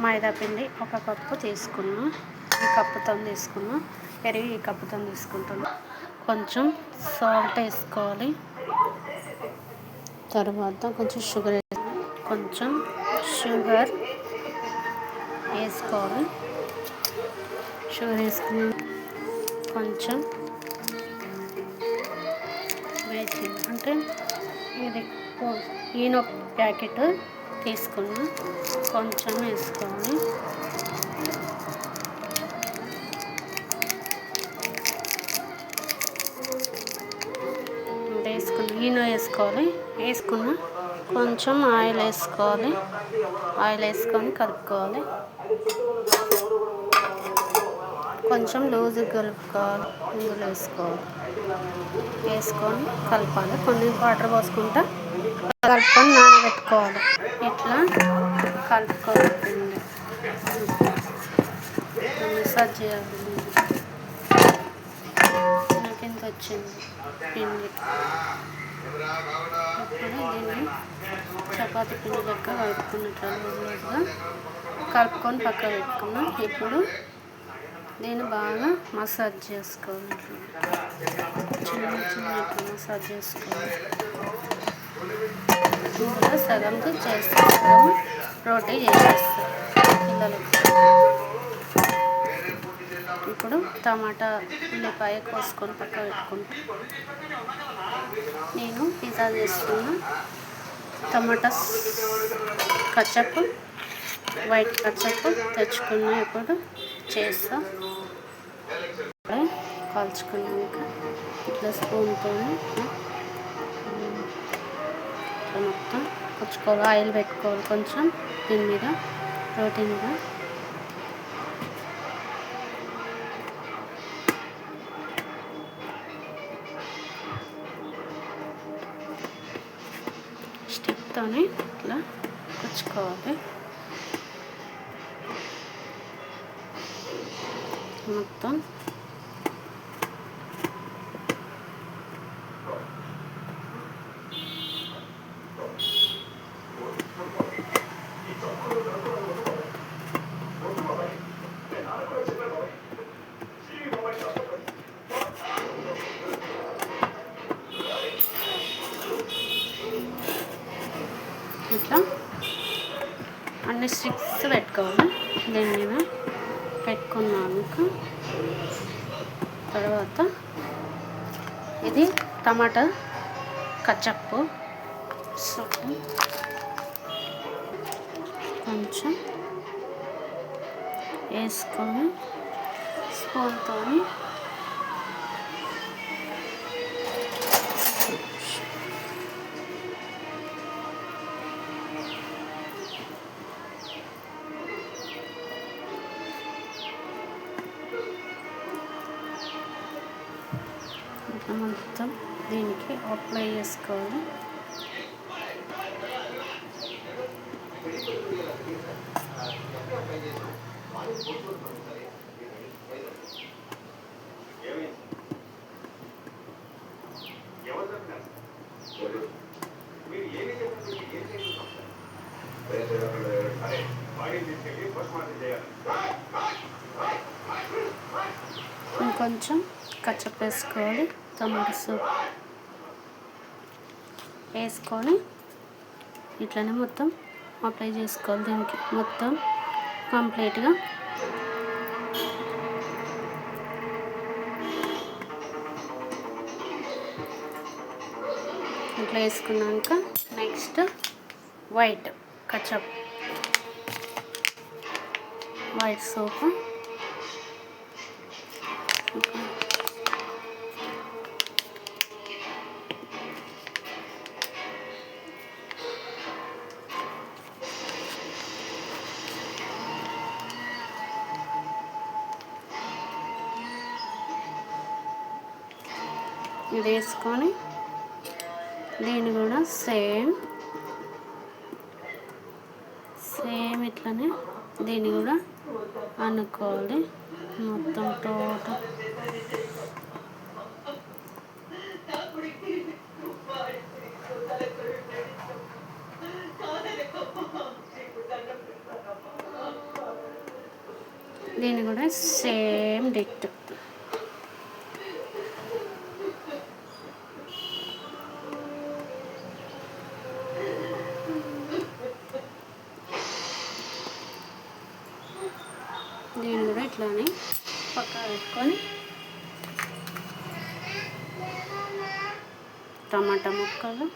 మైదా పిండి 1 కప్పు తీసుకున్నాం. ఈ కప్పుతో తీసుకున్నాం. పెరుగు ఈ కప్పుతో తీసుకుంటున్నాం. కొంచెం సాల్ట్ వేసుకోవాలి. తర్వాత కొంచెం షుగర్ వేసుకోవాలి. షుగర్ వేసుకుని కొంచెం వేసి అంటే ఇది ఈనో ప్యాకెట్ తీసుకున్నా కొంచెం వేసుకోవాలి. ఈనో వేసుకున్న కొంచెం ఆయిల్ వేసుకొని కలుపుకోవాలి. కొంచెం లూజ్ కలుపుకోవాలి. ఇందులో వేసుకొని కలపాలి. కొన్ని వాటర్ పోసుకుంటా కలుపుకొని నానబెట్టుకోవాలి. ఇట్లా కలుపుకోవాలి. మసాజ్ చేయాలి. నాకు ఎంత వచ్చింది పిండి. ఇప్పుడు దీన్ని చపాతీ పిండి లెక్క కలుపుకున్నట్లుగా కలుపుకొని పక్కన పెట్టుకున్నాం. ఇప్పుడు దీన్ని బాగా మసాజ్ చేసుకోవాలి. చిన్న మసాజ్ చేసుకోవాలి. ఇందులో సగంతో చేస్తాం. రోటీ చేసేస్తాం పిల్లలకి. ఇప్పుడు టమాటా ఉల్లిపాయ కోసుకొని పక్కన పెట్టుకుంటాం. నేను పిజ్జా చేస్తున్నా. టమాటా కచప్ వైట్ కచప్ తెచ్చుకున్నా. ఇప్పుడు చేస్తా. కాల్చుకున్నాక ఇట్లా స్పూన్తో మొత్తం పుచ్చుకోవాలి. ఆయిల్ పెట్టుకోవాలి కొంచెం దీని మీద, రోటీ మీద. స్టిక్తోనే ఇట్లా పుచ్చుకోవాలి. మొత్తం ఇట్లా అన్ని స్టిక్స్ పెట్టుకోవాలి. దీని మీద పెట్టుకున్నాక తర్వాత ఇది టమాటా కచప్పు కొంచెం వేసుకొని స్పూన్తో మొత్తం దీనికి అప్లై చేసుకోవాలి. ఇంకొంచెం కచప్ వేసుకోవాలి. టమాటా సూప్ వేసుకొని ఇట్లనే మొత్తం అప్లై చేసుకోవాలి. దీనికి మొత్తం కంప్లీట్గా ఇట్లా వేసుకున్నాక next white ketchup white soap ఇది వేసుకొని దీన్ని కూడా సేమ్ ఇట్లనే దీన్ని కూడా అనుకోవాలి. మొత్తం టోటల్ దీన్ని కూడా సేమ్ డిట్. దీన్ని కూడా ఇట్లానే పక్కన పెట్టుకొని టమాటా ముక్కలు,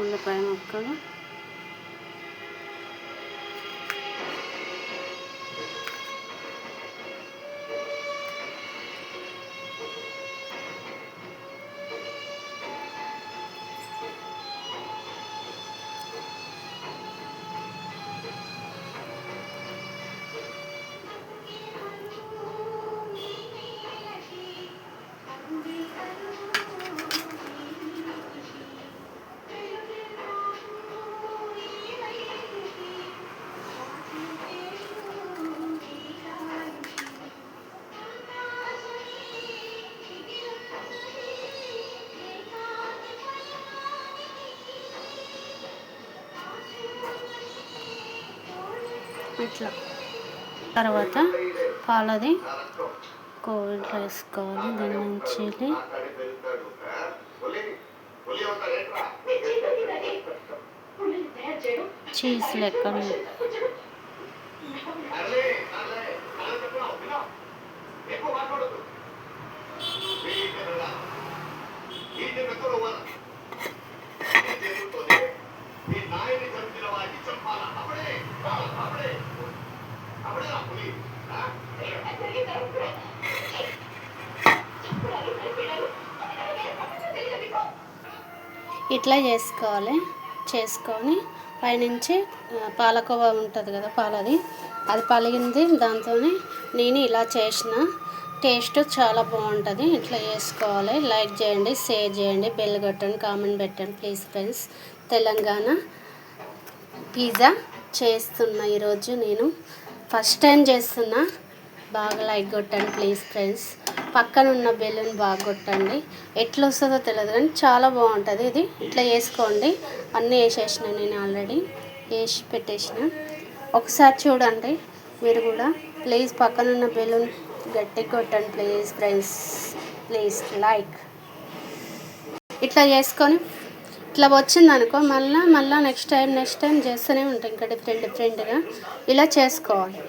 ఉల్లిపాయ ముక్కలు, ఇట్లా. తర్వాత పాలది కోల్డ్ వేసుకోవాలి. దాని నుంచి చీజ్ లెక్క ఇట్లా చేసుకొని పైనుంచి పాలకోవా ఉంటుంది కదా, పాలది అది పలిగింది. దాంతో నేను ఇలా చేసిన టేస్ట్ చాలా బాగుంటుంది. ఇట్లా చేసుకోవాలి. లైక్ చేయండి, షేర్ చేయండి, బెల్ కొట్టండి, కామెంట్ పెట్టండి ప్లీజ్ ఫ్రెండ్స్. తెలంగాణ పిజ్జా చేస్తున్నా ఈరోజు. నేను ఫస్ట్ టైం చేస్తున్నా. బాగా లైక్ కొట్టండి ప్లీజ్ ఫ్రెండ్స్. పక్కన ఉన్న బెల్లుని బాగా కొట్టండి. ఎట్లా వస్తుందో తెలియదు కానీ చాలా బాగుంటుంది ఇది. ఇట్లా వేసుకోండి. అన్నీ వేసేసిన, నేను ఆల్రెడీ వేసి పెట్టేసిన. ఒకసారి చూడండి మీరు కూడా. ప్లీజ్ పక్కన ఉన్న బెలూన్ గట్టిగా కొట్టండి ప్లీజ్ ఫ్రెండ్స్. Please like. ఇట్లా చేసుకొని ఇట్లా వచ్చింది అనుకో, మళ్ళీ నెక్స్ట్ టైం చేస్తూనే ఉంటాం ఇంకా డిఫరెంట్గా ఇలా చేసుకోవాలి.